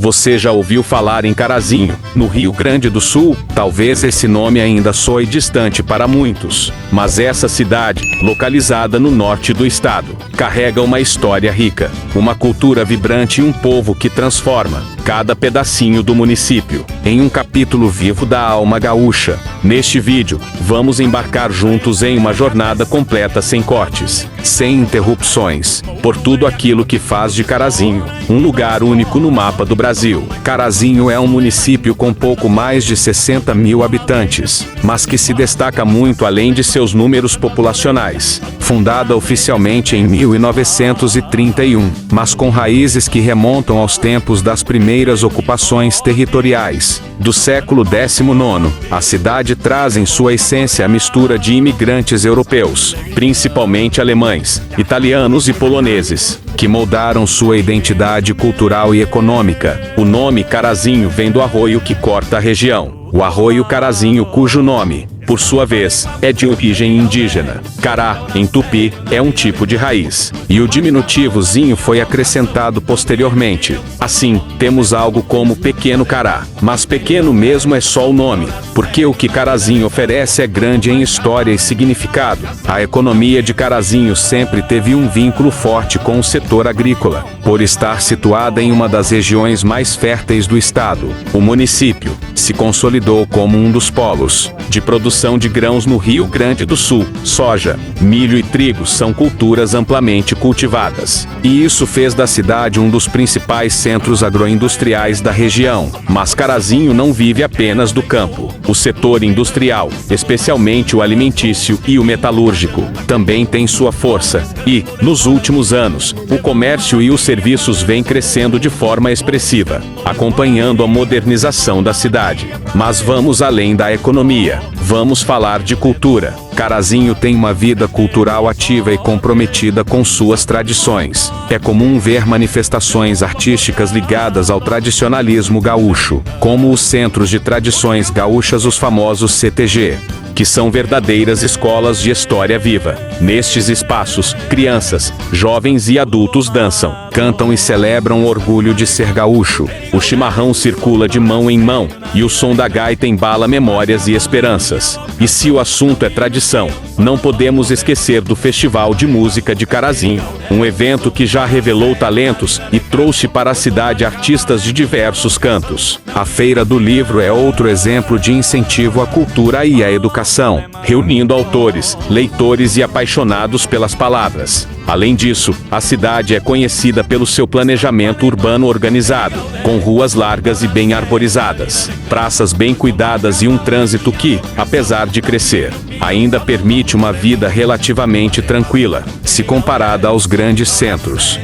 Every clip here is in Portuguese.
Você já ouviu falar em Carazinho, no Rio Grande do Sul? Talvez esse nome ainda soe distante para muitos, mas essa cidade, localizada no norte do estado, carrega uma história rica, uma cultura vibrante e um povo que transforma cada pedacinho do município em um capítulo vivo da alma gaúcha. Neste vídeo, vamos embarcar juntos em uma jornada completa sem cortes, sem interrupções, por tudo aquilo que faz de Carazinho um lugar único no mapa do Brasil. Carazinho é um município com pouco mais de 60 mil habitantes, mas que se destaca muito além de seus números populacionais. Fundada oficialmente em 1931, mas com raízes que remontam aos tempos das primeiras ocupações territoriais do século XIX, a cidade traz em sua essência a mistura de imigrantes europeus, principalmente alemães, italianos e poloneses, que moldaram sua identidade cultural e econômica. O nome Carazinho vem do arroio que corta a região, o arroio Carazinho, cujo nome, por sua vez, é de origem indígena. Cará, em tupi, é um tipo de raiz, e o diminutivozinho foi acrescentado posteriormente. Assim, temos algo como Pequeno Cará, mas pequeno mesmo é só o nome, porque o que Carazinho oferece é grande em história e significado. A economia de Carazinho sempre teve um vínculo forte com o setor agrícola, por estar situada em uma das regiões mais férteis do estado. O município se consolidou como um dos polos de produção de grãos no Rio Grande do Sul. Soja, milho e trigo são culturas amplamente cultivadas, e isso fez da cidade um dos principais centros agroindustriais da região. Mas Carazinho não vive apenas do campo. O setor industrial, especialmente o alimentício e o metalúrgico, também tem sua força, e, nos últimos anos, o comércio e os serviços vêm crescendo de forma expressiva, acompanhando a modernização da cidade. Mas vamos além da economia. Vamos falar de cultura. Carazinho tem uma vida cultural ativa e comprometida com suas tradições. É comum ver manifestações artísticas ligadas ao tradicionalismo gaúcho, como os Centros de Tradições Gaúchas, os famosos CTG, que são verdadeiras escolas de história viva. Nestes espaços, crianças, jovens e adultos dançam, cantam e celebram o orgulho de ser gaúcho. O chimarrão circula de mão em mão, e o som da gaita embala memórias e esperanças. E se o assunto é tradição, não podemos esquecer do Festival de Música de Carazinho, um evento que já revelou talentos e trouxe para a cidade artistas de diversos cantos. A Feira do Livro é outro exemplo de incentivo à cultura e à educação, reunindo autores, leitores e apaixonados pelas palavras. Além disso, a cidade é conhecida pelo seu planejamento urbano organizado, com ruas largas e bem arborizadas, praças bem cuidadas e um trânsito que, apesar de crescer, ainda permite uma vida relativamente tranquila, se comparada aos grandes centros.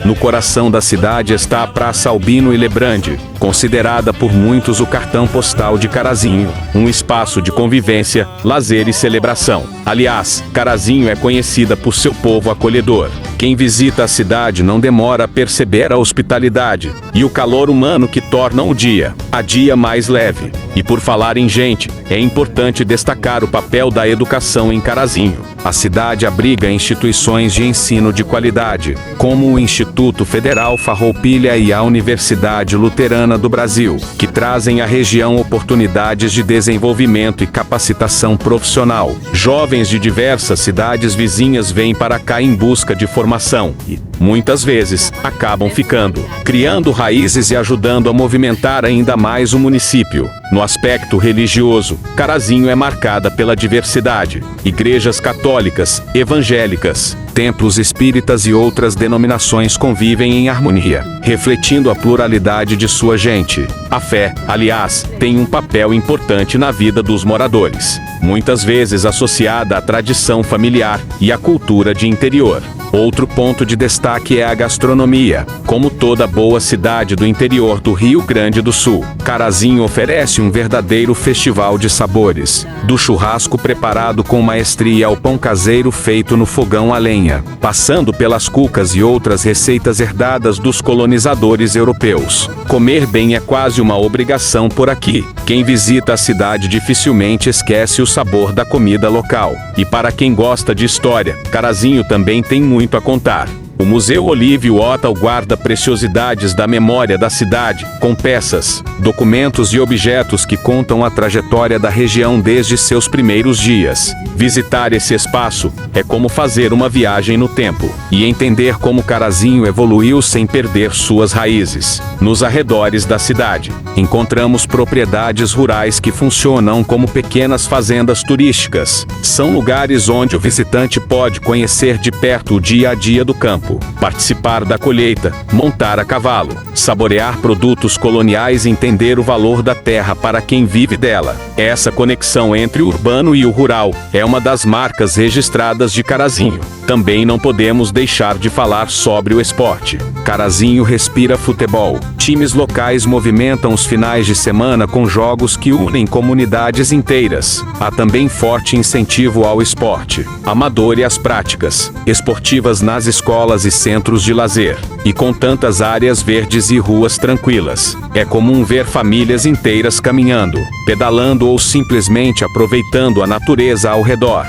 No coração da cidade está a Praça Albino Hildebrand, considerada por muitos o cartão postal de Carazinho, um espaço de convivência, lazer e celebração. Aliás, Carazinho é conhecida por seu povo acolhedor. Quem visita a cidade não demora a perceber a hospitalidade e o calor humano que tornam o dia a dia mais leve. E por falar em gente, é importante destacar o papel da educação em Carazinho. A cidade abriga instituições de ensino de qualidade, como o Instituto Federal Farroupilha e a Universidade Luterana do Brasil, que trazem à região oportunidades de desenvolvimento e capacitação profissional. Jovens de diversas cidades vizinhas vêm para cá em busca de formação e, muitas vezes, acabam ficando, criando raízes e ajudando a movimentar ainda mais o município. No aspecto religioso, Carazinho é marcada pela diversidade. Igrejas católicas, evangélicas, templos espíritas e outras denominações convivem em harmonia, refletindo a pluralidade de sua gente. A fé, aliás, tem um papel importante na vida dos moradores, muitas vezes associada à tradição familiar e à cultura de interior. Outro ponto de destaque é a gastronomia. Como toda boa cidade do interior do Rio Grande do Sul, Carazinho oferece um verdadeiro festival de sabores, do churrasco preparado com maestria ao pão caseiro feito no fogão a lenha, passando pelas cucas e outras receitas herdadas dos colonizadores europeus. Comer bem é quase uma obrigação por aqui. Quem visita a cidade dificilmente esquece o sabor da comida local. E para quem gosta de história, Carazinho também tem muito a contar. O Museu Olívio Ottal guarda preciosidades da memória da cidade, com peças, documentos e objetos que contam a trajetória da região desde seus primeiros dias. Visitar esse espaço é como fazer uma viagem no tempo e entender como Carazinho evoluiu sem perder suas raízes. Nos arredores da cidade, encontramos propriedades rurais que funcionam como pequenas fazendas turísticas. São lugares onde o visitante pode conhecer de perto o dia a dia do campo, participar da colheita, montar a cavalo, saborear produtos coloniais e entender o valor da terra para quem vive dela. Essa conexão entre o urbano e o rural é uma das marcas registradas de Carazinho. Também não podemos deixar de falar sobre o esporte. Carazinho respira futebol. Times locais movimentam os finais de semana com jogos que unem comunidades inteiras. Há também forte incentivo ao esporte amador e às práticas esportivas nas escolas e centros de lazer. E com tantas áreas verdes e ruas tranquilas, é comum ver famílias inteiras caminhando, pedalando ou simplesmente aproveitando a natureza ao redor.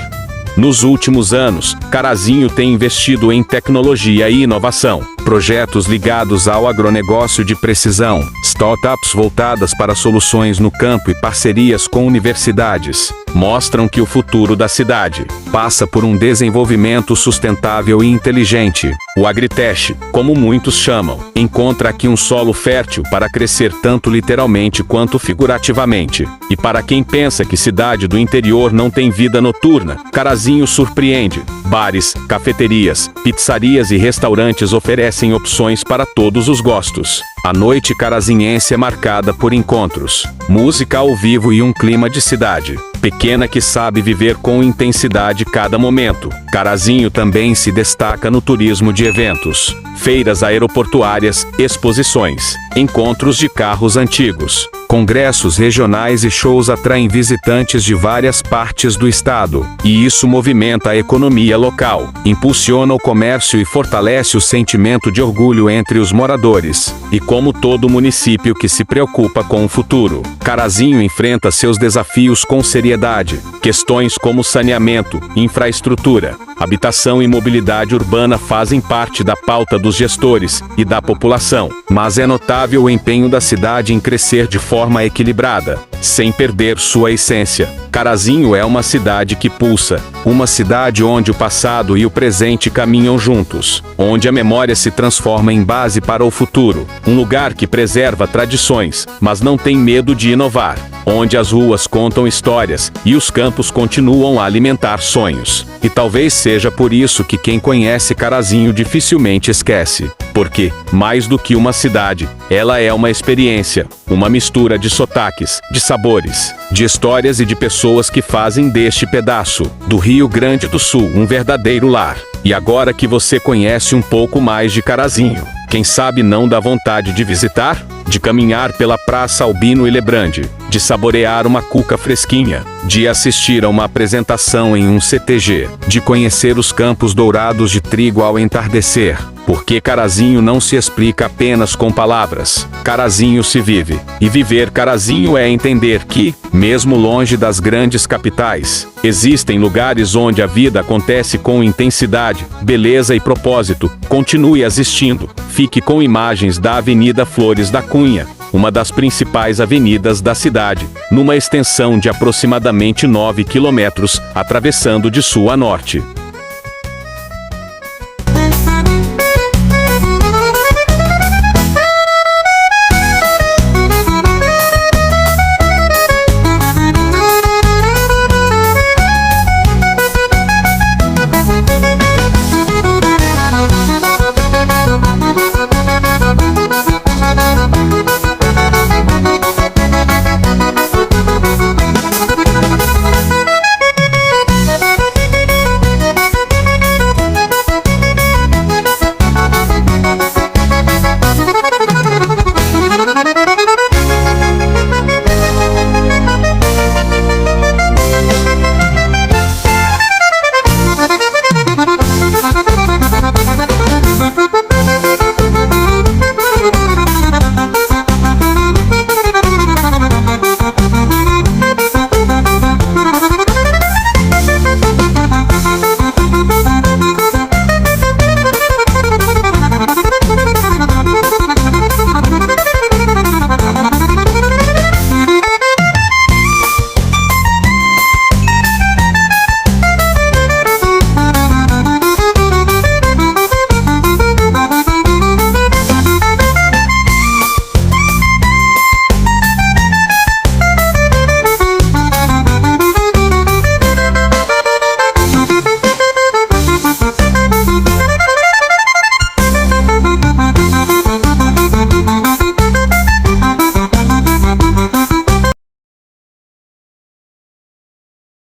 Nos últimos anos, Carazinho tem investido em tecnologia e inovação. Projetos ligados ao agronegócio de precisão, startups voltadas para soluções no campo e parcerias com universidades, mostram que o futuro da cidade passa por um desenvolvimento sustentável e inteligente. O Agritech, como muitos chamam, encontra aqui um solo fértil para crescer tanto literalmente quanto figurativamente. E para quem pensa que cidade do interior não tem vida noturna, Carazinho surpreende. Bares, cafeterias, pizzarias e restaurantes oferecem opções para todos os gostos. A noite carazinhense é marcada por encontros, música ao vivo e um clima de cidade pequena que sabe viver com intensidade cada momento. Carazinho também se destaca no turismo de eventos, feiras aeroportuárias, exposições, encontros de carros antigos, congressos regionais e shows atraem visitantes de várias partes do estado, e isso movimenta a economia local, impulsiona o comércio e fortalece o sentimento de orgulho entre os moradores. E como todo município que se preocupa com o futuro, Carazinho enfrenta seus desafios com seriedade. Questões como saneamento, infraestrutura, habitação e mobilidade urbana fazem parte da pauta dos gestores e da população, mas é notável o empenho da cidade em crescer de forma equilibrada, sem perder sua essência. Carazinho é uma cidade que pulsa, uma cidade onde o passado e o presente caminham juntos, onde a memória se transforma em base para o futuro, um lugar que preserva tradições, mas não tem medo de inovar, onde as ruas contam histórias e os campos continuam a alimentar sonhos. E talvez seja por isso que quem conhece Carazinho dificilmente esquece, porque, mais do que uma cidade, ela é uma experiência, uma mistura de sotaques, de sabores, de histórias e de pessoas que fazem deste pedaço do Rio Grande do Sul um verdadeiro lar. E agora que você conhece um pouco mais de Carazinho, quem sabe não dá vontade de visitar? De caminhar pela Praça Albino Hildebrand, de saborear uma cuca fresquinha, de assistir a uma apresentação em um CTG, de conhecer os campos dourados de trigo ao entardecer. Porque Carazinho não se explica apenas com palavras. Carazinho se vive. E viver Carazinho é entender que, mesmo longe das grandes capitais, existem lugares onde a vida acontece com intensidade, beleza e propósito. Continue assistindo. Fique com imagens da Avenida Flores da Cunha, uma das principais avenidas da cidade, numa extensão de aproximadamente 9 quilômetros, atravessando de sul a norte.